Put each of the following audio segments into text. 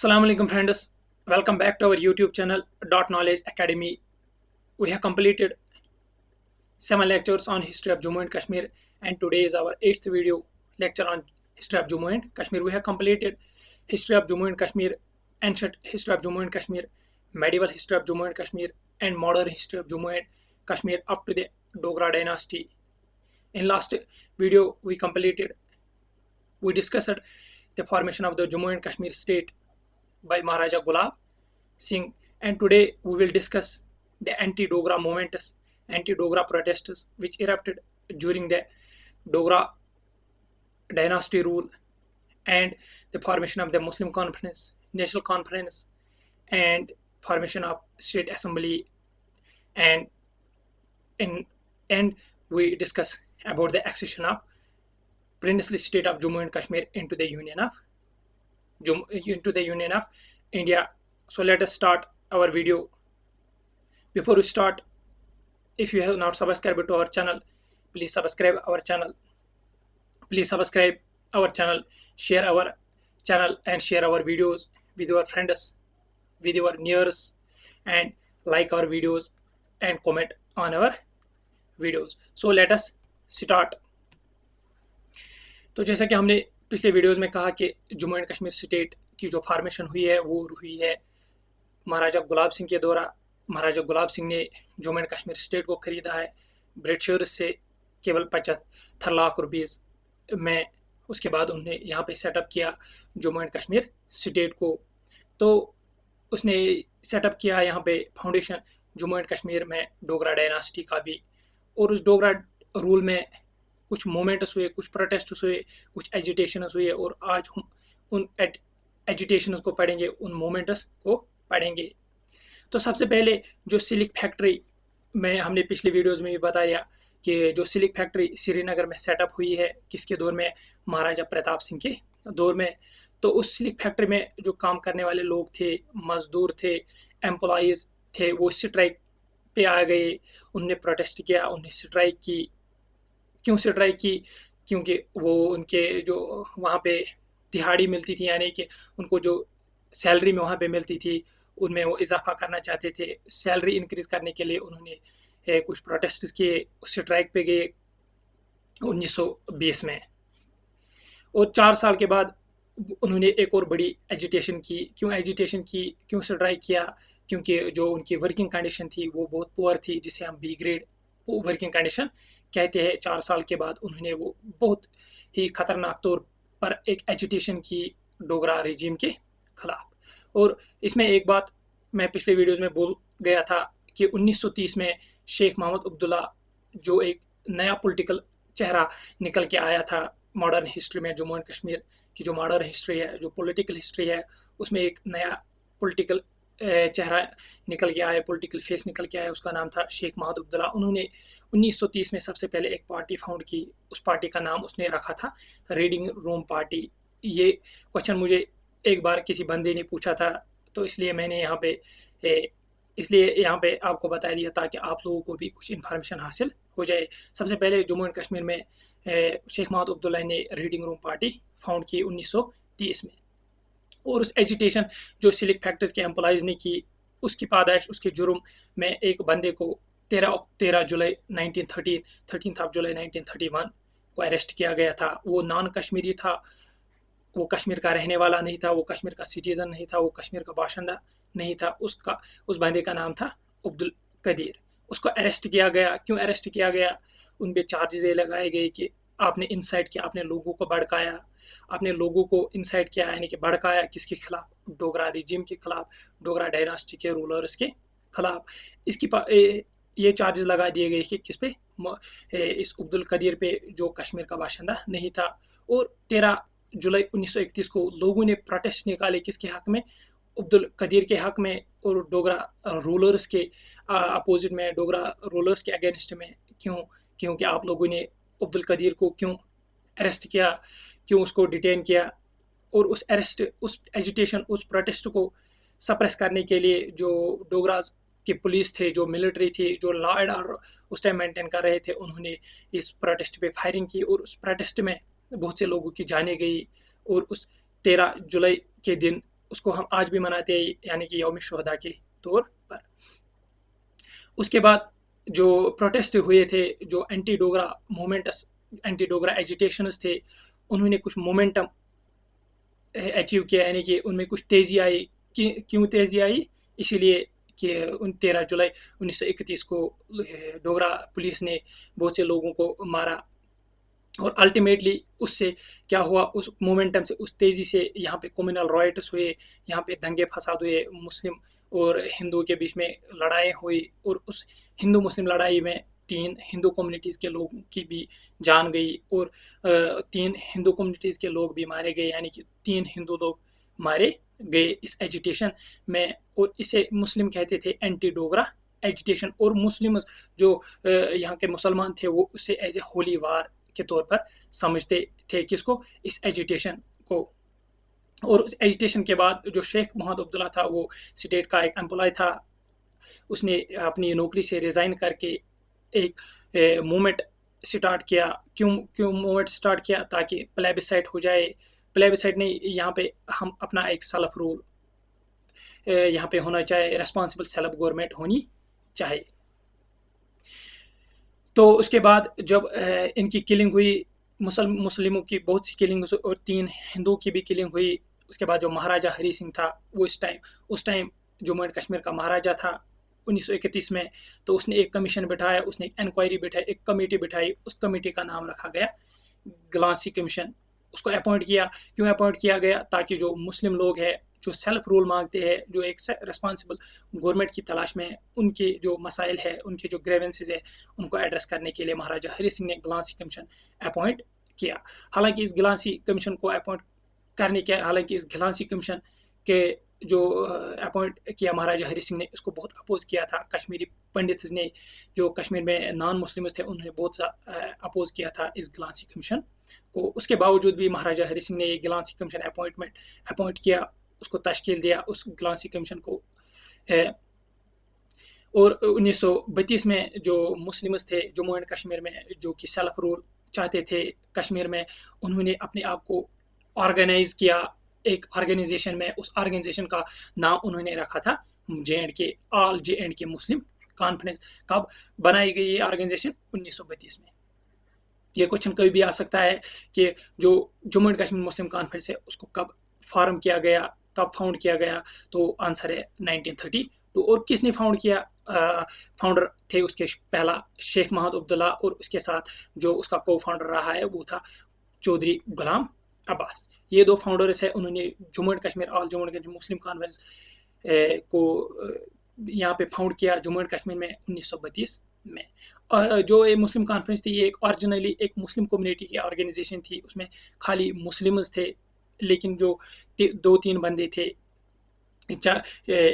Assalamu alaikum friends, welcome back to our YouTube channel Dot Knowledge Academy. We have completed 7 lectures on history of Jammu and Kashmir, and today is our 8th video lecture on history of Jammu and Kashmir. We have completed history of Jammu and Kashmir, ancient history of Jammu and Kashmir, medieval history of Jammu and Kashmir, and modern history of Jammu and Kashmir up to the Dogra dynasty. In last video we discussed the formation of the Jammu and Kashmir state by Maharaja Gulab Singh, and today we will discuss the anti-Dogra movements, anti-Dogra protests which erupted during the Dogra dynasty rule, and the formation of the Muslim Conference, National Conference, and formation of State Assembly, and in end we discuss about the accession of princely state of Jammu and Kashmir into the Union of India. So let us start our video. Before we start, if you have not subscribed to our channel, please subscribe our channel. Share our channel and share our videos with your friends, with your neighbors, and like our videos and comment on our videos. So let us start. तो जैसा कि हमने पिछले videos में कहा कि Jammu and Kashmir state की जो फॉर्मेशन हुई है वो हुई है महाराजा गुलाब सिंह के द्वारा। महाराजा गुलाब सिंह ने जम्मू एंड कश्मीर स्टेट को खरीदा है ब्रिटिशर्स से केवल 75 लाख रुपीस में। उसके बाद उन्होंने यहाँ पे सेटअप किया जम्मू एंड कश्मीर स्टेट को। तो उसने सेटअप किया यहाँ पे फाउंडेशन जम्मू एंड कश्मीर में डोगरा डायनास्टी का भी, और उस डोगरा रूल में कुछ मोमेंट्स हुए, कुछ प्रोटेस्ट्स हुए, कुछ एजिटेशंस हुए, और आज हम उन एजिटेशंस को पढ़ेंगे, उन मोमेंट्स को पढ़ेंगे। तो सबसे पहले जो सिल्क फैक्ट्री में हमने पिछले वीडियोस में भी बताया कि जो सिल्क फैक्ट्री श्रीनगर में सेटअप हुई है, किसके दौर में? महाराजा प्रताप सिंह के दौर में। तो उस सिल्क फैक्ट्री में जो काम करने वाले लोग थे, मजदूर थे, एम्प्लॉइज थे, वो स्ट्राइक पे आ गए। उन्होंने प्रोटेस्ट किया, उन्होंने स्ट्राइक की। क्यों स्ट्राइक की? क्योंकि वो उनके जो वहाँ पे दिहाड़ी मिलती थी, यानी कि उनको जो सैलरी में वहाँ पे मिलती थी उनमें वो इजाफा करना चाहते थे। सैलरी इंक्रीज करने के लिए उन्होंने कुछ प्रोटेस्ट किए, स्ट्राइक पे गए 1920 में। और 4 साल के बाद उन्होंने एक और बड़ी एजिटेशन की। क्यों एजिटेशन की, क्यों स्ट्राइक किया? क्योंकि जो उनकी वर्किंग कंडीशन थी वो बहुत पुअर थी, जिसे हम बी ग्रेड वर्किंग कंडीशन कहते हैं। 4 साल के बाद उन्होंने वो बहुत ही खतरनाक तौर पर एक एजिटेशन की डोगरा रिजीम के खिलाफ। और इसमें एक बात मैं पिछले वीडियोस में बोल गया था कि 1930 में शेख मोहम्मद अब्दुल्ला जो एक नया पॉलिटिकल चेहरा निकल के आया था मॉडर्न हिस्ट्री में। जम्मू एंड कश्मीर की जो मॉडर्न हिस्ट्री है, जो पॉलिटिकल हिस्ट्री है, उसमें एक नया पॉलिटिकल चेहरा निकल के आया, पॉलिटिकल फेस निकल के आया। उसका नाम था शेख मोहम्मद अब्दुल्ला। उन्होंने 1930 में सबसे पहले एक पार्टी फाउंड की। उस पार्टी का नाम उसने रखा था रीडिंग रूम पार्टी। ये क्वेश्चन मुझे एक बार किसी बंदे ने पूछा था, तो इसलिए मैंने यहाँ पे आपको बता दिया ताकि आप लोगों को भी कुछ इन्फॉर्मेशन हासिल हो जाए। सबसे पहले जम्मू एंड कश्मीर में शेख मोहम्मद अब्दुल्ला ने रीडिंग रूम पार्टी फाउंड की 1930 में। और उस एजिटेशन जो सिल्क फैक्ट्रीज के एम्प्लॉइज ने की, उसकी पादाइश, उसके जुर्म में एक बंदे को 13 जुलाई 1931 को अरेस्ट किया गया था। वो नॉन कश्मीरी था, वो कश्मीर का रहने वाला नहीं था, वो कश्मीर का सिटीजन नहीं था, वो कश्मीर का बाशिंदा नहीं था। उस बंदे का नाम था अब्दुल कदीर। उसको अरेस्ट किया गया। क्यों अरेस्ट किया गया? उन पे चार्जेस लगाए गए कि आपने इंसाइट किया, आपने लोगों को भड़काया, आपने लोगों को इंसाइट किया, यानी कि भड़काया। किसके खिलाफ? डोगरा रिजीम के खिलाफ, डोगरा डायनास्टी के रूलर्स के खिलाफ। ये चार्जेस लगा दिए गए कि किस पे? इस अब्दुल कदीर पे, जो कश्मीर का बाशिंदा नहीं था। और 13 जुलाई 1931 को लोगों ने प्रोटेस्ट निकाले किसके हक में? अब्दुल कदीर के हक में, और डोगरा रूलर्स के अपोजिट में, डोगरा रूलर्स के अगेंस्ट में। क्योंकि आप लोगों ने अब्दुल कदीर को क्यों अरेस्ट किया, क्यों उसको डिटेन किया? और उस अरेस्ट, उस एजिटेशन, उस प्रोटेस्ट को सप्रेस करने के लिए जो डोगरास की पुलिस थे, जो मिलिट्री थी, जो लॉ एंड ऑर्डर उस टाइम मेंटेन कर रहे थे, उन्होंने इस प्रोटेस्ट पे फायरिंग की। और उस प्रोटेस्ट में बहुत से लोगों की जानें गई। और उस 13 जुलाई के दिन उसको हम आज भी मनाते हैं, यानी कि यौम शुहदा के तौर पर। उसके बाद जो प्रोटेस्ट हुए थे, जो anti Dogra movement, anti Dogra agitations थे, उन्होंने कुछ मोमेंटम अचीव किया, यानी कि उनमें कुछ तेजी आई। क्यों तेजी आई? इसीलिए कि 13 जुलाई 1931 को डोगरा पुलिस ने बहुत से लोगों को मारा, और अल्टीमेटली उससे क्या हुआ, उस मोमेंटम से, उस तेजी से यहाँ पे कम्युनल राइट्स हुए, यहाँ पे दंगे फसाद हुए, मुस्लिम और हिंदू के बीच में लड़ाई हुई, और उस हिंदू मुस्लिम लड़ाई में 3 हिंदू कम्युनिटीज़ के लोगों की भी जान गई, और 3 हिंदू कम्युनिटीज़ के लोग भी मारे गए, यानी कि 3 हिंदू लोग मारे गए इस एजिटेशन में। और इसे मुस्लिम कहते थे एंटी डोगरा एजिटेशन, और मुस्लिम जो यहाँ के मुसलमान थे वो उसे एज ए होली वार के तौर पर समझते थे, किसको? इस एजिटेशन को। और उस एजिटेशन के बाद जो शेख मोहम्मद अब्दुल्ला था, वो स्टेट का एक एम्प्लॉय था, उसने अपनी नौकरी से रिजाइन करके एक मूवमेंट स्टार्ट किया। क्यों मूवमेंट स्टार्ट किया? ताकि प्लेबिसाइट हो जाए। प्लेबिसाइट नहीं, यहाँ पे हम अपना एक सेल्फ रूल यहाँ पे होना चाहिए, रेस्पॉन्सिबल सेल्फ गवर्नमेंट होनी चाहिए। तो उसके बाद जब इनकी किलिंग हुई, मुस्लिमों की बहुत सी किलिंग हुई, और 3 हिंदुओं की भी किलिंग हुई। उसके बाद जो महाराजा हरी सिंह था, वो उस टाइम जम्मू एंड कश्मीर का महाराजा था 1931 में। तो उसने एक कमीशन बिठाया, उसने एक इंक्वायरी बिठाई, एक कमेटी बिठाई। उस कमेटी का नाम रखा गया ग्लासी कमीशन। उसको अपॉइंट किया। क्यों अपॉइंट किया गया? ताकि जो मुस्लिम लोग हैं, जो सेल्फ रूल मांगते हैं, जो एक रिस्पॉन्सिबल गवर्नमेंट की तलाश में, उनके जो मसाइल है, उनके जो ग्रेवेंसेज है, उनको एड्रेस करने के लिए महाराजा हरी सिंह ने ग्लासी कमीशन अपॉइंट किया। हालांकि इस ग्लासी कमीशन को अपॉइंट करने के हालांकि इस ग्लासी कमीशन के जो अपॉइंट किया महाराजा हरी सिंह ने, उसको बहुत अपोज किया था कश्मीरी पंडित ने, जो कश्मीर में नॉन मुस्लिम थे, उन्होंने बहुत अपोज किया था इस ग्लासी कमीशन को। उसके बावजूद भी महाराजा हरी सिंह ने ये ग्लासी कमीशन अपॉइंट किया, उसको तश्कील दिया उस ग्लासी कमीशन को। और 1932 में जो मुस्लिम्स थे जम्मू एंड कश्मीर में, जो कि सेल्फ रूल चाहते थे कश्मीर में, उन्होंने अपने आप को ऑर्गेनाइज किया एक ऑर्गेनाइजेशन में। उस ऑर्गेनाइजेशन का नाम उन्होंने रखा था JNK, ऑल JNK मुस्लिम कॉन्फ्रेंस। कब बनाई गई ये ऑर्गेनाइजेशन? 1932 में। ये क्वेश्चन कभी भी आ सकता है कि जो Jammu and Kashmir Muslim conference है, उसको कब फॉर्म किया गया, कब फाउंड किया गया? तो आंसर है 1932। और किसने फाउंड किया? फाउंडर थे उसके पहला शेख मोहम्मद अब्दुल्ला, और उसके साथ जो उसका को फाउंडर रहा है वो था चौधरी गुलाम अब्बास। ये 2 फाउंडर्स है। उन्होंने Jammu and Kashmir, all Jammu and Kashmir Muslim conference को यहाँ पे फाउंड किया जम्मू एंड कश्मीर में 1932 में। जो ये मुस्लिम कॉन्फ्रेंस थी, ये एक ओरिजिनली एक मुस्लिम कम्युनिटी की ऑर्गेनाइजेशन थी। उसमें खाली मुस्लिम्स थे, लेकिन जो 2-3 बंदे थे,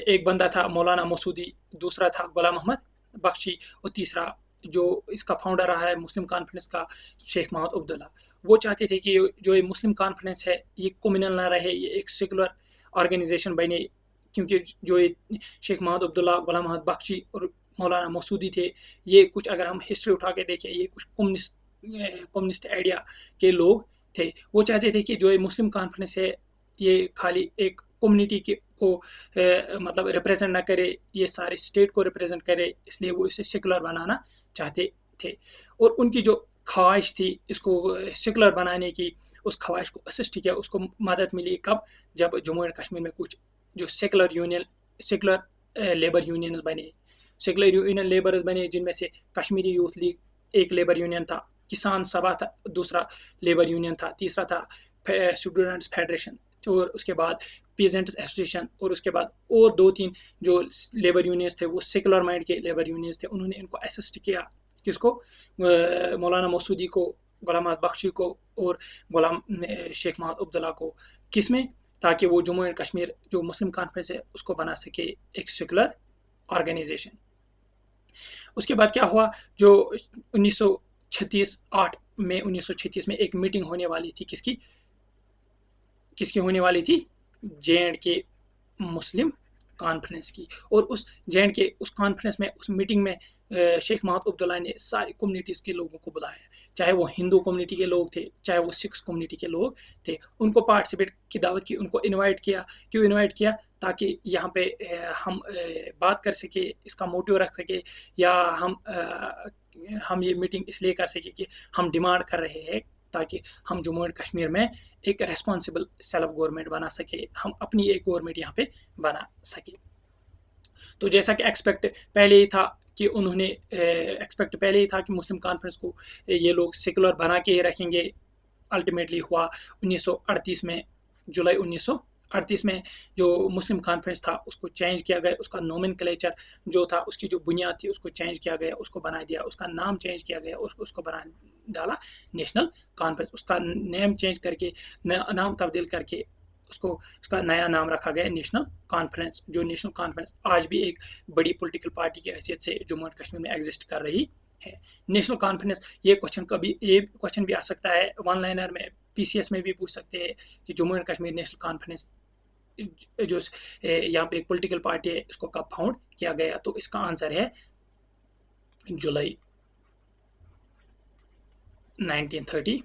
एक बंदा था मौलाना मसूदी, दूसरा था गुलाम अहमद बख्शी, और तीसरा जो इसका फाउंडर रहा है मुस्लिम कॉन्फ्रेंस का, शेख मोहम्मद अब्दुल्ला। वो चाहते थे कि जो ये मुस्लिम कॉन्फ्रेंस है, ये कम्युनल ना रहे, ये एक सेकुलर ऑर्गेनाइजेशन बने। क्योंकि जो ये शेख मोहम्मद अब्दुल्ला, गुलाम अहमद बख्शी और मौलाना मसूदी थे, ये कुछ अगर हम हिस्ट्री उठा के देखें, ये कुछ कम्युनिस्ट आइडिया के लोग थे। वो चाहते थे कि जो ये मुस्लिम कॉन्फ्रेंस है, ये खाली एक कम्युनिटी को मतलब रिप्रेजेंट ना करे, ये सारे स्टेट को रिप्रेजेंट करे, इसलिए वो इसे सेकुलर बनाना चाहते थे। और उनकी जो ख्वाहिश थी इसको सेकुलर बनाने की, उस ख्वाहिश को असिस्ट किया, उसको मदद मिली कब? जब जम्मू एंड कश्मीर में कुछ जो सेकुलर लेबर यूनियंस बने, सेकुलर यूनियन लेबर्स बने, जिनमें से कश्मीरी यूथ लीग एक लेबर यूनियन था, किसान सभा था दूसरा लेबर यूनियन था, तीसरा था स्टूडेंट्स फेडरेशन, और उसके बाद पीजेंट्स एसोसिएशन, और उसके बाद और 2-3 जो लेबर यूनियंस थे वो सेकुलर माइंड के लेबर यूनियंस थे। उन्होंने इनको असिस्ट किया, किसको? मौलाना मसूदी को, गुलाम अहमद बख्शी को, और शेख मोहम्मद अब्दुल्ला को। किसमें? ताकि वो जम्मू एंड कश्मीर जो मुस्लिम कॉन्फ्रेंस है उसको बना सके एक सेकुलर ऑर्गेनाइजेशन। उसके बाद क्या हुआ? जो 8 मई 1936 में एक मीटिंग होने वाली थी, किसकी होने वाली थी? JNK मुस्लिम कॉन्फ्रेंस की, और उस जे के उस कॉन्फ्रेंस में, उस मीटिंग में शेख महमूद अब्दुल्ला ने सारी कम्युनिटीज़ के लोगों को बुलाया, चाहे वो हिंदू कम्युनिटी के लोग थे, चाहे वो सिख कम्युनिटी के लोग थे, उनको पार्टिसिपेट की दावत की, उनको इनवाइट किया। क्यों इनवाइट किया? ताकि यहाँ पे हम बात कर सके, इसका मोटिव रख सके, या हम ये मीटिंग इसलिए कर सके कि हम डिमांड कर रहे हैं ताकि हम जम्मू एंड कश्मीर में एक रेस्पॉन्सिबल सेल्फ गवर्नमेंट बना सके, हम अपनी एक गवर्नमेंट यहाँ पे बना सके। तो जैसा कि एक्सपेक्ट पहले ही था कि उन्होंने एक्सपेक्ट पहले ही था कि मुस्लिम कॉन्फ्रेंस को ये लोग सेकुलर बना के रखेंगे। अल्टीमेटली हुआ 1938 में, जुलाई 1938 में जो मुस्लिम कॉन्फ्रेंस था उसको चेंज किया गया, उसका नोमेनक्लेचर जो था, उसकी जो बुनियाद थी उसको चेंज किया गया, उसको बना दिया, उसका नाम चेंज किया गया, उसको बना डाला नेशनल कॉन्फ्रेंस। उसका नेम चेंज करके, नाम तब्दील करके उसका नया नाम रखा गया नेशनल कॉन्फ्रेंस। जो नेशनल कॉन्फ्रेंस आज भी एक बड़ी पॉलिटिकल पार्टी की हैसियत से जम्मू एंड कश्मीर में एग्जिस्ट कर रही है। नेशनल कॉन्फ्रेंस, ये क्वेश्चन भी आ सकता है वन लाइनर में, पीसीएस में भी पूछ सकते हैं कि Jammu and Kashmir national conference जो यहाँ पे एक पॉलिटिकल पार्टी है, इसको कब फाउंड किया गया? तो इसका आंसर है जुलाई 1938,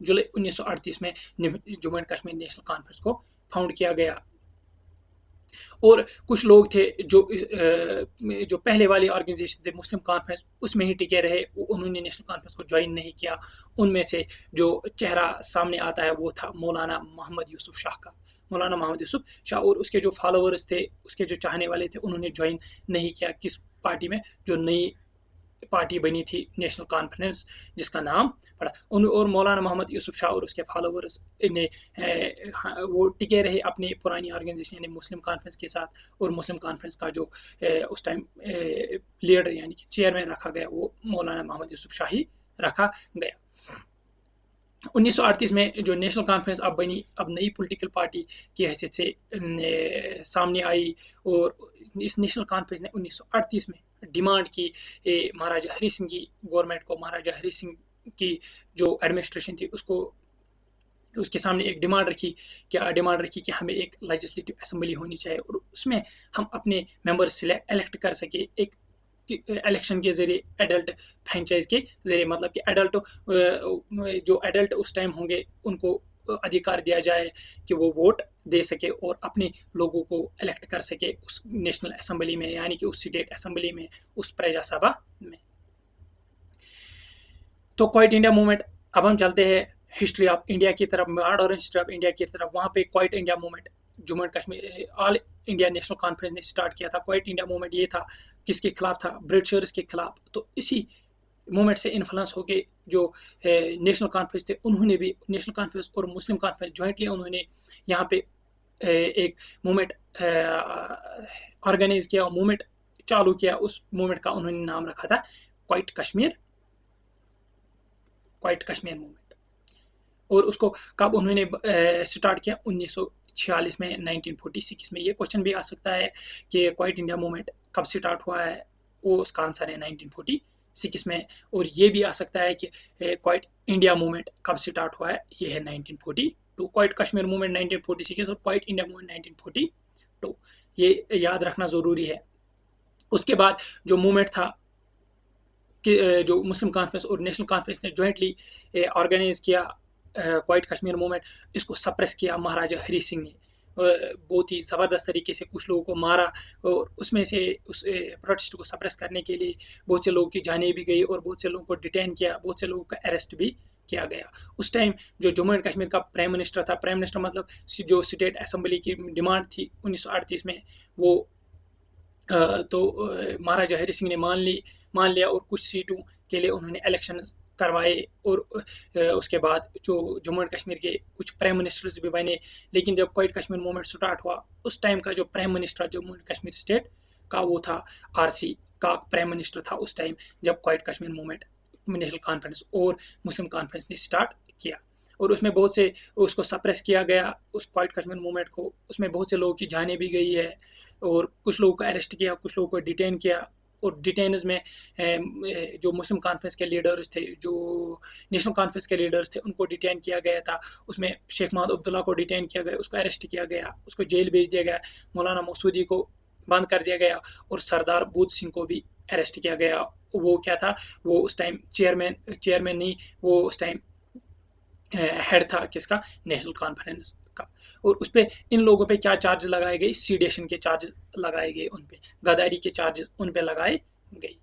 जुलाई 1938 में Jammu and Kashmir national conference को फाउंड किया गया। और कुछ लोग थे जो पहले वाली ऑर्गेनाइजेशन थे मुस्लिम कॉन्फ्रेंस, उसमें ही टिके रहे, उन्होंने नेशनल कॉन्फ्रेंस को ज्वाइन नहीं किया। उनमें से जो चेहरा सामने आता है वो था मौलाना मोहम्मद यूसुफ शाह का। मौलाना मोहम्मद यूसुफ शाह और उसके जो फॉलोअर्स थे, उसके जो चाहने वाले थे, उन्होंने ज्वाइन नहीं किया किस पार्टी में? जो नई पार्टी बनी थी नेशनल कॉन्फ्रेंस, जिसका नाम पड़ा और मौलाना मोहम्मद यूसुफ शाह और उसके फॉलोअर्स ने वो टिके रहे अपनी पुरानी ऑर्गेनाइजेशन यानी मुस्लिम कॉन्फ्रेंस के साथ। और मुस्लिम कॉन्फ्रेंस का जो उस टाइम लीडर यानी कि चेयरमैन रखा गया, वो मौलाना मोहम्मद यूसुफ शाह ही रखा गया। 1938 में जो नेशनल कॉन्फ्रेंस अब बनी, अब नई पॉलिटिकल पार्टी की हैसियत से सामने आई, और इस नेशनल कॉन्फ्रेंस ने 1938 में डिमांड की महाराजा हरी सिंह की गवर्नमेंट को, महाराजा हरी सिंह की जो एडमिनिस्ट्रेशन थी उसको, उसके सामने एक डिमांड रखी। क्या डिमांड रखी? कि हमें एक लेजिस्लेटिव असेंबली होनी चाहिए और उसमें हम अपने मेंबर्स इलेक्ट कर सके, एक इलेक्शन के जरिए, एडल्ट फ्रेंचाइज के जरिए, मतलब कि जो एडल्ट उस टाइम होंगे उनको अधिकार दिया जाए कि वो वोट दे सके और अपने लोगों को इलेक्ट कर सके उस नेशनल असेंबली में, यानी कि उस स्टेट असेंबली में, उस प्रजा सभा में। तो क्वाइट इंडिया मूवमेंट, अब हम चलते हैं हिस्ट्री ऑफ इंडिया की तरफ, मॉडर्न हिस्ट्री ऑफ इंडिया की तरफ। वहाँ पे quite India movement Jammu and Kashmir all India national conference ने स्टार्ट किया था। क्वाइट इंडिया मूवमेंट ये था, किसके खिलाफ था? ब्रिटिशर्स के खिलाफ। तो इसी मूवमेंट से इन्फ्लुएंस होके जो नेशनल कॉन्फ्रेंस थे, उन्होंने भी नेशनल कॉन्फ्रेंस और मुस्लिम कॉन्फ्रेंस ज्वाइंटली उन्होंने यहाँ पे एक मूवमेंट ऑर्गेनाइज किया, मूवमेंट चालू किया। उस मूवमेंट का उन्होंने नाम रखा था क्वाइट कश्मीर मूवमेंट। और उसको कब उन्होंने स्टार्ट किया? 1946 में, 1946 में। ये क्वेश्चन भी आ सकता है कि क्वाइट इंडिया मूवमेंट कब स्टार्ट हुआ है? वो उसका आंसर है 1946 में। और ये भी आ सकता है कि क्वाइट इंडिया मूवमेंट कब स्टार्ट हुआ है? ये है 1942। क्वाइट कश्मीर मूवमेंट 1946 और क्वाइट इंडिया मूवमेंट 1942, ये याद रखना जरूरी है। उसके बाद जो मूवमेंट था कि जो मुस्लिम कॉन्फ्रेंस और नेशनल कॉन्फ्रेंस ने ज्वाइंटली ऑर्गेनाइज किया क्वाइट कश्मीर मूवमेंट, इसको सप्रेस किया महाराजा हरी सिंह ने। बहुत ही ज़बरदस्त तरीके से कुछ लोगों को मारा, और उसमें से उस प्रोटेस्ट को सप्रेस करने के लिए बहुत से लोगों की जानें भी गई और बहुत से लोगों को डिटेन किया, बहुत से लोगों का अरेस्ट भी किया गया। उस टाइम जो जम्मू एंड कश्मीर का प्राइम मिनिस्टर था, प्राइम मिनिस्टर मतलब जो स्टेट असेंबली की डिमांड थी 1938 में, वो तो महाराजा हरी सिंह ने मान लिया और कुछ सीटों के लिए उन्होंने इलेक्शन करवाए। और उसके बाद जो जम्मू एंड कश्मीर के कुछ प्राइम मिनिस्टर्स भी बने। लेकिन जब क्वाइट कश्मीर मूवमेंट स्टार्ट हुआ, उस टाइम का जो prime minister Jammu and Kashmir state का, वो था आरसी का प्राइम मिनिस्टर था उस टाइम, जब quite Kashmir movement national conference और मुस्लिम कॉन्फ्रेंस ने स्टार्ट किया। और उसमें बहुत से उसको सप्रेस किया गया, उस क्वाइट कश्मीर मूवमेंट को। उसमें बहुत से लोगों की जानें भी गई है और कुछ लोगों को अरेस्ट किया, कुछ लोगों को डिटेन किया। اور ڈیٹینز میں جو مسلم کانفرنس کے لیڈرز تھے، جو نیشنل کانفرنس کے لیڈرز تھے، ان کو ڈیٹین کیا گیا تھا. اس میں شیخ محمد عبداللہ کو ڈیٹین کیا گیا، اس کو اریسٹ کیا گیا، اس کو جیل بھیج دیا گیا. مولانا مسعودی کو بند کر دیا گیا اور سردار بودھ سنگھ کو بھی اریسٹ کیا گیا. وہ کیا تھا، وہ اس ٹائم چیئرمین نہیں، وہ اس ٹائم ہیڈ تھا کس کا، نیشنل کانفرنس کا. اور اس پہ ان لوگوں پہ کیا چارجز لگائے گئے، سیڈیشن کے چارجز لگائے گئے، ان پہ غداری کے چارجز ان پہ لگائے گئے.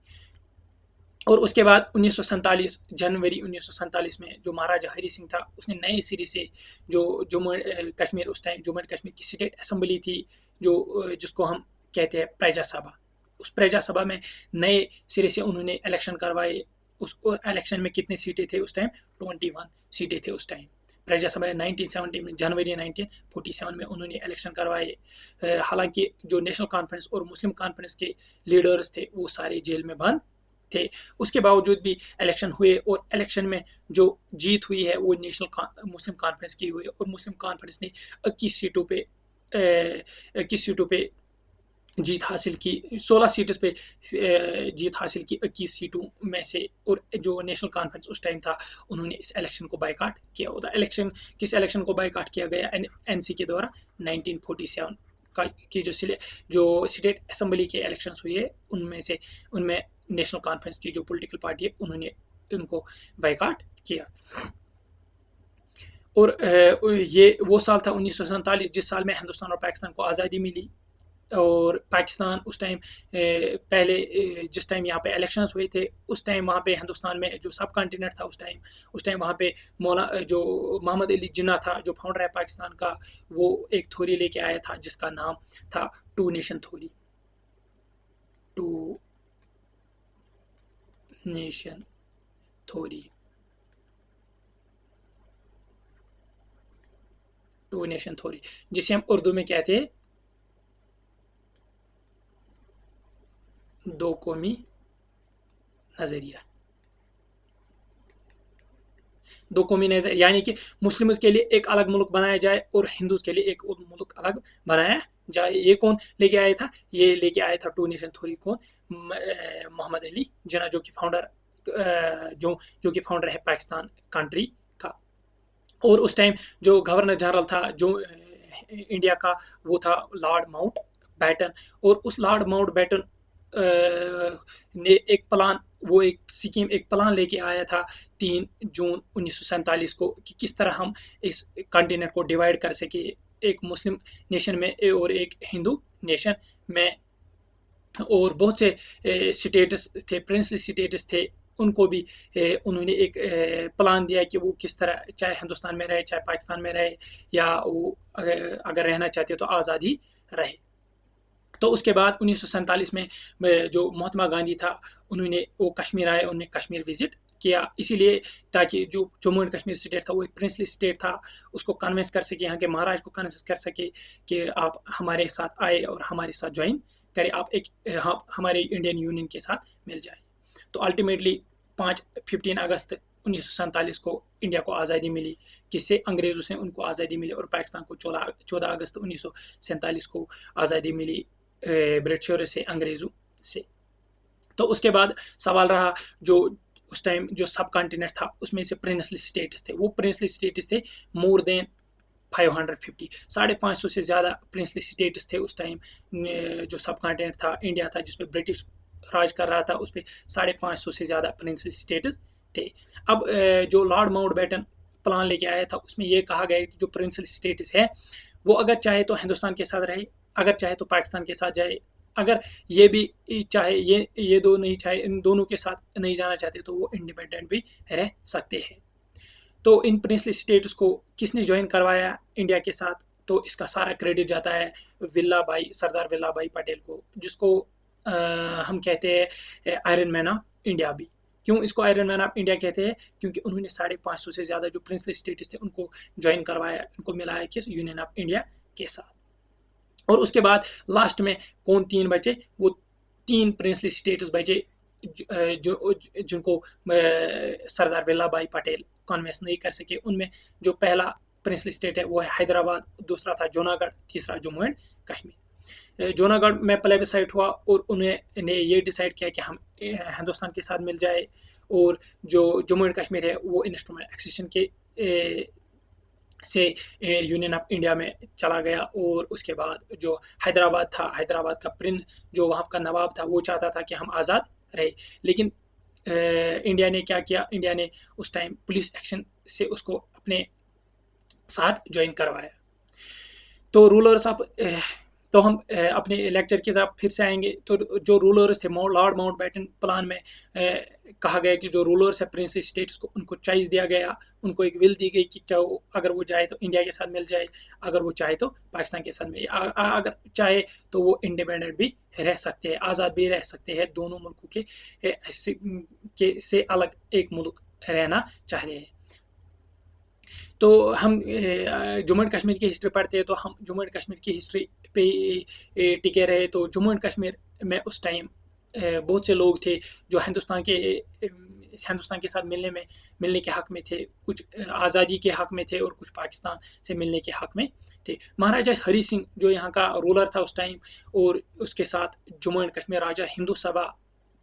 اور اس کے بعد 1947 جنوری 1947 میں جو مہاراجہ ہری سنگھ تھا، اس نے نئے سرے سے جو جموں کشمیر، اس ٹائم جموں اینڈ کشمیر کی اسٹیٹ اسمبلی تھی، جو جس کو ہم کہتے ہیں پرجا سبھا، اس پرجا سبھا میں نئے سرے سے انہوں نے الیکشن کروائے. اس الیکشن میں کتنے سیٹیں تھے اس ٹائم، 21 سیٹیں تھے اس ٹائم. پرجا سبھا 1970 میں جنوری 1947 میں انہوں نے الیکشن کروائے. حالانکہ جو نیشنل کانفرنس اور مسلم کانفرنس کے لیڈرز تھے وہ سارے جیل میں بند تھے. اس کے باوجود بھی الیکشن ہوئے، اور الیکشن میں جو جیت ہوئی ہے وہ مسلم کانفرنس کی ہوئی، اور مسلم کانفرنس نے 21 سیٹوں پہ جیت حاصل کی. 16 سیٹس پہ جیت حاصل کی 21 سیٹوں میں سے. اور جو نیشنل کانفرنس اس ٹائم تھا، انہوں نے اس الیکشن کو بائیکاٹ کیا ہوتا. کس الیکشن کو بائیکاٹ کیا گیا، این سی کے دوارا 1947 کی جو اسٹیٹ اسمبلی کے الیکشنز ہوئے، ان میں نیشنل کانفرنس کی جو پولیٹیکل پارٹی ہے، انہوں نے ان کو بائیکاٹ کیا. اور یہ وہ سال تھا 1947 جس سال میں ہندوستان اور پاکستان کو آزادی ملی. اور پاکستان اس ٹائم پہلے جس ٹائم یہاں پہ الیکشنز ہوئے تھے، اس ٹائم وہاں پہ ہندوستان میں جو سب کانٹیننٹ تھا، اس ٹائم وہاں پہ جو محمد علی جناح تھا، جو فاؤنڈر ہے پاکستان کا، وہ ایک تھوری لے کے آیا تھا جس کا نام تھا two nation theory. Two nation theory جسے ہم اردو میں کہتے ہیں دو قومی نظریہ. دو قومی نظریہ یعنی کہ مسلمز کے لیے ایک الگ ملک بنایا جائے اور ہندوز کے لیے ایک ملک الگ بنایا جائے. یہ کون لے کے آیا تھا، یہ لے کے آیا تھا ٹو نیشن تھوری کون، محمد علی جناح، جو کہ فاؤنڈر ہے پاکستان کنٹری کا. اور اس ٹائم جو گورنر جنرل تھا جو انڈیا کا، وہ تھا لارڈ ماؤنٹ بیٹن. اور اس لارڈ ماؤنٹ بیٹن نے ایک پلان لے کے آیا تھا 3 جون 1947 کو، کہ کس طرح ہم اس کانٹیننٹ کو ڈیوائڈ کر سکے، ایک مسلم نیشن میں اور ایک ہندو نیشن میں. اور بہت سے اسٹیٹس تھے، پرنسلی اسٹیٹس تھے، ان کو بھی انہوں نے ایک پلان دیا کہ وہ کس طرح چاہے ہندوستان میں رہے، چاہے پاکستان میں رہے، یا وہ اگر رہنا چاہتے تو آزادی رہے. تو اس کے بعد 1947 میں جو مہاتما گاندھی تھا، انہوں نے وہ کشمیر آئے، انہوں نے کشمیر وزٹ کیا، اسی لیے تاکہ جو جموں اینڈ کشمیر اسٹیٹ تھا وہ ایک پرنسلی اسٹیٹ تھا، اس کو کنونس کر سکے، یہاں کے مہاراج کو کنونس کر سکے کہ آپ ہمارے ساتھ آئے اور ہمارے ساتھ جوائن کرے، آپ ایک ہمارے انڈین یونین کے ساتھ مل جائے. تو الٹیمیٹلی 15 اگست 1947 کو انڈیا کو آزادی ملی، جس سے انگریزوں سے ان کو آزادی ملی، اور پاکستان کو 14 اگست 1947 کو آزادی ملی برٹشر سے، انگریزوں سے. تو اس کے بعد سوال رہا جو اس ٹائم جو سب کانٹیننٹ تھا، اس میں سے پرنسلی اسٹیٹس تھے، وہ پرنسلی اسٹیٹس تھے مور دین 550، 550 سے زیادہ پرنسلی اسٹیٹس تھے اس ٹائم. جو سب کانٹیننٹ تھا انڈیا تھا جس پہ برٹش راج کر رہا تھا، اس پہ 550 سے زیادہ پرنسلی اسٹیٹس تھے. اب جو لارڈ ماؤنٹ بیٹن پلان لے کے آیا تھا، اس میں یہ کہا گیا کہ جو پرنسلی اسٹیٹس ہے وہ اگر چاہے تو ہندوستان کے ساتھ رہے، اگر چاہے تو پاکستان کے ساتھ جائے، اگر یہ بھی چاہے یہ دو نہیں چاہے، ان دونوں کے ساتھ نہیں جانا چاہتے تو وہ انڈیپینڈنٹ بھی رہ سکتے ہیں. تو ان پرنسلی اسٹیٹس کو کس نے جوائن کروایا انڈیا کے ساتھ، تو اس کا سارا کریڈٹ جاتا ہے سردار ولبھ بھائی پٹیل کو، جس کو ہم کہتے ہیں آئرن مین آف انڈیا بھی. کیوں اس کو آئرن مین آف انڈیا کہتے ہیں؟ کیونکہ انہوں نے 550 سے زیادہ جو پرنسلی اسٹیٹس تھے ان کو جوائن کروایا، ان کو ملایا کس یونین آف انڈیا کے ساتھ. اور اس کے بعد لاسٹ میں کون 3 بچے، وہ 3 پرنسلی اسٹیٹس بچے جن کو سردار ولبھ بھائی پٹیل کنوینس نہیں کر سکے. ان میں جو پہلا پرنسلی اسٹیٹ ہے وہ ہے حیدرآباد، دوسرا تھا جوناگڑھ، تیسرا جموں اینڈ کشمیر. जूनागढ़ में प्लेबिसाइट हुआ और उन्होंने ये डिसाइड किया कि हम हिंदुस्तान के साथ मिल जाए, और जो जम्मू एंड कश्मीर है वो इंस्ट्रूमेंट एक्सेशन के से यूनियन ऑफ इंडिया में चला गया। और उसके बाद जो हैदराबाद था, हैदराबाद का प्रिंस जो वहाँ का नवाब था, वो चाहता था कि हम आज़ाद रहे, लेकिन इंडिया ने क्या किया, इंडिया ने उस टाइम पुलिस एक्शन से उसको अपने साथ ज्वाइन करवाया। तो रूलर्स ऑफ तो हम अपने लेक्चर की तरफ फिर से आएंगे। तो जो रूलर्स थे, लॉर्ड माउंटबेटन प्लान में कहा गया कि जो रूलर्स है प्रिंसली स्टेट्स को, उनको चॉइस दिया गया, उनको एक विल दी गई कि क्या अगर वो चाहे तो इंडिया के साथ मिल जाए, अगर वो चाहे तो पाकिस्तान के साथ मिल, अगर चाहे तो वो इंडिपेंडेंट भी रह सकते हैं, आज़ाद भी रह सकते हैं, दोनों मुल्कों से अलग एक मुल्क रहना चाहते हैं। तो हम जम्मू एंड कश्मीर की हिस्ट्री पढ़ते हैं, तो हम जम्मू एंड कश्मीर की हिस्ट्री पे टिके रहे। तो जम्मू एंड कश्मीर में उस टाइम बहुत से लोग थे जो हिंदुस्तान के साथ मिलने के हक में थे, कुछ आज़ादी के हक में थे और कुछ पाकिस्तान से मिलने के हक में थे। महाराजा हरी सिंह जो यहाँ का रूलर था उस टाइम, और उसके साथ जम्मू एंड कश्मीर राजा हिंदू सभा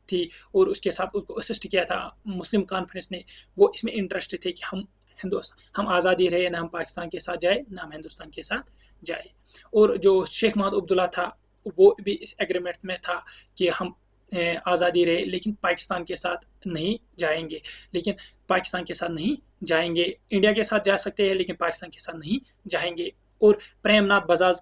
थी, और उसके साथ उसको असिस्ट किया था मुस्लिम कॉन्फ्रेंस ने। वो इसमें इंटरेस्टेड थे कि हम आज़ादी रहे, ना हम पाकिस्तान के साथ जाए ना हम हिंदुस्तान के साथ जाए। और जो शेख महमूद अब्दुल्ला था वो भी इस एग्रीमेंट में था कि हम आज़ादी रहे लेकिन पाकिस्तान के साथ नहीं जाएंगे, इंडिया के साथ जा सकते हैं लेकिन पाकिस्तान के साथ नहीं जाएंगे। और प्रेमनाथ बजाज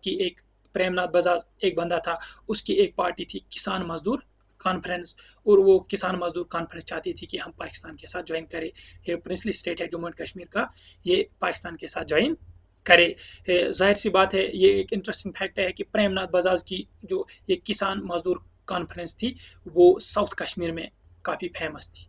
एक बंदा था, उसकी एक पार्टी थी किसान मजदूर कॉन्फ्रेंस, और वो किसान मजदूर कॉन्फ्रेंस चाहती थी कि हम पाकिस्तान के साथ ज्वाइन करें, ये प्रिंसली स्टेट है जम्मू एंड कश्मीर का, ये पाकिस्तान के साथ ज्वाइन करे। जाहिर सी बात है, ये एक इंटरेस्टिंग फैक्ट है कि प्रेमनाथ बजाज की जो ये किसान मजदूर कॉन्फ्रेंस थी वो साउथ कश्मीर में काफ़ी फेमस थी।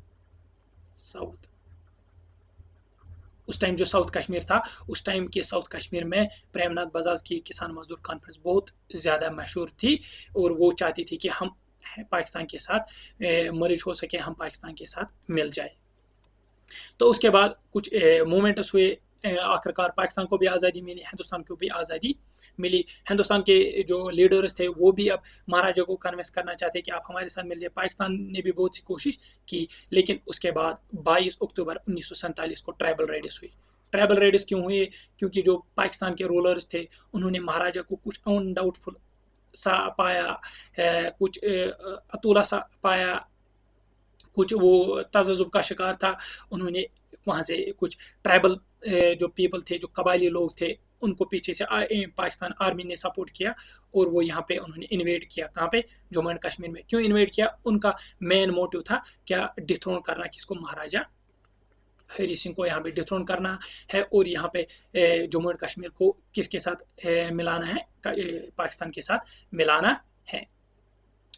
उस टाइम जो साउथ कश्मीर था, उस टाइम के साउथ कश्मीर में प्रेमनाथ बजाज की किसान मजदूर कॉन्फ्रेंस बहुत ज़्यादा मशहूर थी, और वो चाहती थी कि हम पाकिस्तान के साथ मर्ज हो सके, हम पाकिस्तान के साथ मिल जाए। तो उसके बाद कुछ मूवमेंट्स हुए, आखिरकार पाकिस्तान को भी आज़ादी मिली, हिंदुस्तान को भी आज़ादी मिली। हिंदुस्तान के जो लीडर्स थे वो भी अब महाराजा को कन्विंस करना चाहते कि आप हमारे साथ मिल जाए। पाकिस्तान ने भी बहुत सी कोशिश की, लेकिन उसके बाद 22 अक्टूबर 1947 को ट्राइबल रेड्स हुई। ट्राइबल रेड्स क्यों हुए? क्योंकि जो पाकिस्तान के रूलर्स थे उन्होंने महाराजा को कुछ अनडाउटफुल सा पाया, कुछ अतुला सा पाया, कुछ वो तज़्ज़ुब का शिकार था। उन्होंने वहाँ से कुछ ट्राइबल जो पीपल थे, जो कबायली लोग थे, उनको पीछे से पाकिस्तान आर्मी ने सपोर्ट किया, और वो यहाँ पे उन्होंने इन्वेड किया। कहाँ पे? जम्मू एंड कश्मीर में। क्यों इन्वेड किया? उनका मेन मोटिव था क्या? डिथ्रोन करना, किसको? महाराजा हरी सिंह को यहाँ पे डिथ्रोन करना है, और यहाँ पे जम्मू एंड कश्मीर को किसके साथ मिलाना है? पाकिस्तान के साथ मिलाना है।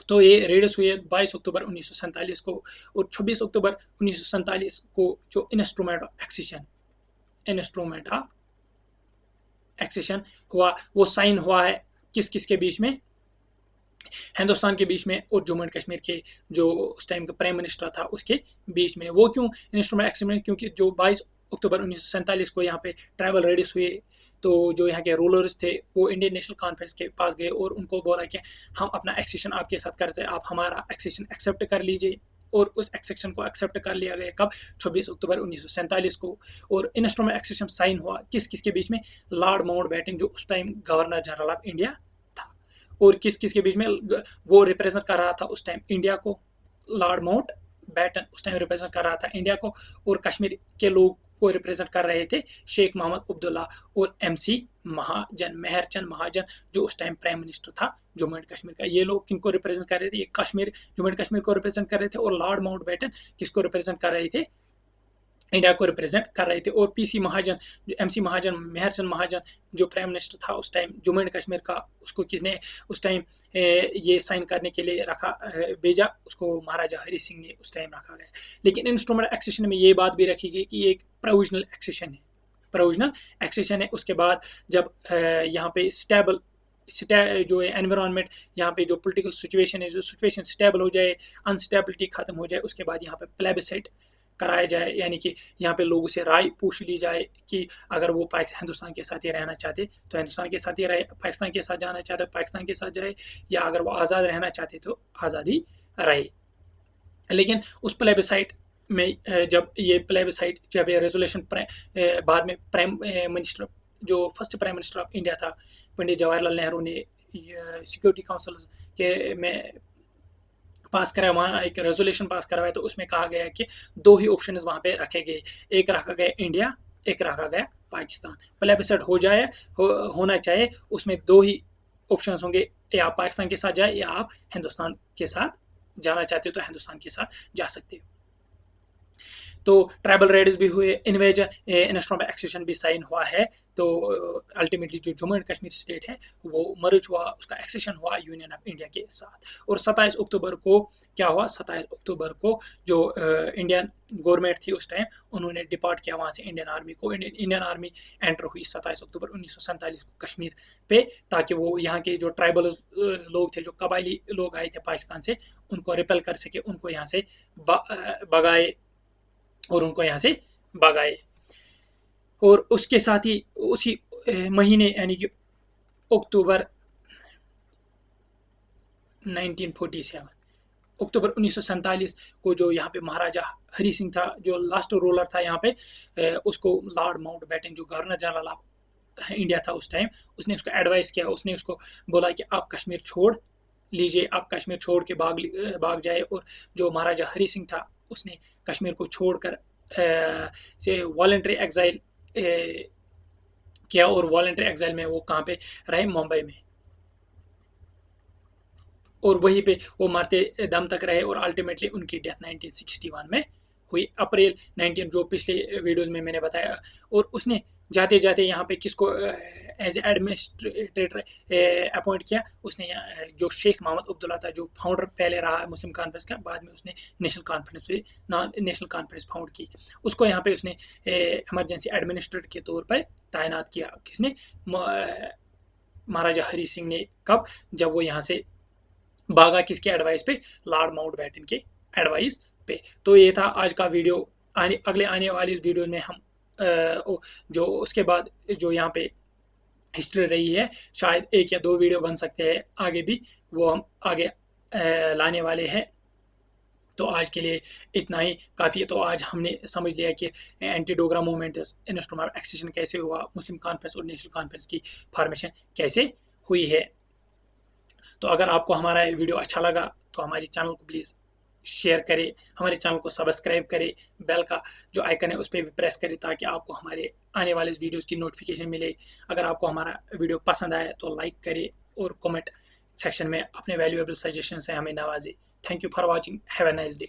तो ये रेड्स हुए 22 अक्टूबर 1947 को, और 26 अक्टूबर 1947 को जो इंस्ट्रूमेंट ऑफ एक्सेशन हुआ, वो साइन हुआ है किसके बीच में? हिंदुस्तान के बीच में और जम्मू एंड कश्मीर के जो उस टाइम का प्राइम मिनिस्टर था उसके बीच में। वो क्यों इंस्ट्रूमेंट एक्सेशन? क्योंकि जो 22 अक्टूबर 1947 को यहाँ पे ट्राइबल रेड्स हुए, तो जो यहाँ के रूलर्स थे वो इंडियन नेशनल कॉन्फ्रेंस के पास गए और उनको बोला कि हम अपना एक्सेशन आपके साथ करते हैं, आप हमारा एक्सेशन एक्सेप्ट कर लीजिए। और उस एक्सेशन को एक्सेप्ट कर लिया गया कब? 26 अक्टूबर 1947 को। और इंस्ट्रूमेंट एक्सेशन साइन हुआ किसके बीच में? लॉर्ड माउंटबेटन जो उस time governor general of India था, और किसके बीच में? वो रिप्रेजेंट कर रहा था उस टाइम इंडिया को, लॉर्ड माउंटबेटन उस टाइम रिप्रेजेंट कर रहा था इंडिया को, और कश्मीर के लोग को रिप्रेजेंट कर रहे थे शेख मोहम्मद अब्दुल्ला और MC महाजन, मेहरचंद महाजन, जो उस टाइम प्राइम मिनिस्टर था जम्मू एंड कश्मीर का। ये लोग किनको रिप्रेजेंट कर रहे थे? ये जम्मू एंड कश्मीर को रिप्रेजेंट कर रहे थे, और लॉर्ड माउंटबेटन किसको रिप्रेजेंट कर रहे थे? इंडिया को रिप्रेजेंट कर रहे थे। और PC महाजन, जो MC महाजन, मेहरचंद महाजन जो प्राइम मिनिस्टर था उस टाइम जम्मू एंड कश्मीर का, उसको किसने उस टाइम ये साइन करने के लिए भेजा? उसको महाराजा हरी सिंह ने उस टाइम रखा गया। लेकिन इंस्ट्रूमेंट एक्सेशन में ये बात भी रखी गई कि ये एक प्रोविजनल एक्सेशन है। उसके बाद जब यहाँ पे जो है एनवायरनमेंट, यहाँ पे जो पॉलिटिकल सिचुएशन है, जो सिचुएशन स्टेबल हो जाए, अनस्टेबिलिटी खत्म हो जाए, उसके बाद यहाँ पे प्लेबिसाइट कराया जाए, यानी कि यहाँ पे लोगों से राय पूछ ली जाए कि अगर वो हिंदुस्तान के साथ ही रहना चाहते तो हिंदुस्तान के साथ ही रहे, पाकिस्तान के साथ जाना चाहते पाकिस्तान के साथ जाए, या अगर वो आज़ाद रहना चाहते तो आज़ादी रहे। लेकिन उस प्लेबिसाइट में जब ये रेजोल्यूशन बाद में प्राइम मिनिस्टर, जो first prime minister of India था पंडित जवाहरलाल नेहरू ने सिक्योरिटी काउंसिल के में पास कराया, वहाँ एक रेजोल्यूशन पास करवाया, तो उसमें कहा गया कि दो ही ऑप्शन वहाँ पे रखे गए, एक रखा गया इंडिया, एक रखा गया पाकिस्तान। प्लेबिसाइट होना चाहिए, उसमें दो ही ऑप्शन होंगे, या आप पाकिस्तान के साथ जाए या आप हिंदुस्तान के साथ जाना चाहते हो तो हिंदुस्तान के साथ जा सकते हो। तो ट्राइबल राइट्स भी हुए, इंस्ट्रूमेंट ऑफ एक्सेशन भी साइन हुआ है। तो अल्टीमेटली जो जम्मू एंड कश्मीर स्टेट है वो मर्ज हुआ, उसका एक्सेशन हुआ यूनियन ऑफ इंडिया के साथ। और 27 अक्टूबर को क्या हुआ, 27 अक्टूबर को जो इंडियन गवर्नमेंट थी उस टाइम, उन्होंने डिपार्ट किया वहाँ से इंडियन आर्मी को। इंडियन आर्मी एंटर हुई 27 अक्टूबर 1947 को कश्मीर पे, ताकि वो यहाँ के जो ट्राइबल लोग थे, जो कबायली लोग आए थे पाकिस्तान से, उनको रिपेल कर सके, उनको यहाँ से भगाए और उनको यहाँ से भगाए। और उसके साथ ही उसी महीने यानी कि अक्टूबर 1947 अक्टूबर 1947 को जो यहाँ पे महाराजा हरी सिंह था, जो लास्ट रूलर था यहाँ पे, उसको लॉर्ड माउंटबेटन जो गवर्नर जनरल ऑफ इंडिया था उस टाइम, उसने उसको एडवाइस किया, उसने उसको बोला कि आप कश्मीर छोड़ लीजिए, आप कश्मीर छोड़ के भाग जाए। और जो महाराजा हरी सिंह था उसने कश्मीर को छोड़कर से वॉलंटरी एग्जाइल किया, और वॉलंटरी एग्जाइल में वो कहाँ पे रहे, मुंबई में, और वहीं पे वो मरते दम तक रहे। और अल्टीमेटली उनकी डेथ 1961 में हुई, अप्रैल 19, जो पिछले वीडियोस में मैंने बताया। और उसने जाते जाते यहाँ पे किसको एज एडमिनिस्ट्रेटर अपॉइंट किया, उसने जो शेख मोहम्मद अब्दुल्ला था, जो फाउंडर पहले रहा मुस्लिम कॉन्फ्रेंस का, बाद में उसने नेशनल कॉन्फ्रेंस फाउंड की, उसको यहाँ पे उसने इमरजेंसी एडमिनिस्ट्रेटर के तौर पर तैनात किया। किसने, महाराजा हरी सिंह ने। कब, जब वो यहाँ से भागा, किसके एडवाइस पे, लॉर्ड माउंटबेटन के एडवाइस पे। तो ये था आज का वीडियो। अगले आने वाली वीडियो में हम जो उसके बाद जो यहाँ पे हिस्ट्री रही है, शायद 1 या 2 वीडियो बन सकते हैं आगे भी, वो हम आगे लाने वाले हैं। तो आज के लिए इतना ही काफ़ी है। तो आज हमने समझ लिया कि anti Dogra movement, instrument of accession कैसे हुआ, मुस्लिम कॉन्फ्रेंस और नेशनल कॉन्फ्रेंस की फॉर्मेशन कैसे हुई है। तो अगर आपको हमारा वीडियो अच्छा लगा तो हमारे चैनल को प्लीज़ शेयर करें, हमारे चैनल को सब्सक्राइब करें, बेल का जो आइकन है उस पर भी प्रेस करें, ताकि आपको हमारे आने वाले वीडियोस की नोटिफिकेशन मिले। अगर आपको हमारा वीडियो पसंद आए तो लाइक करें, और कमेंट सेक्शन में अपने वैल्यूएबल सजेशन से हमें नवाजें। Thank you for watching, have a nice day.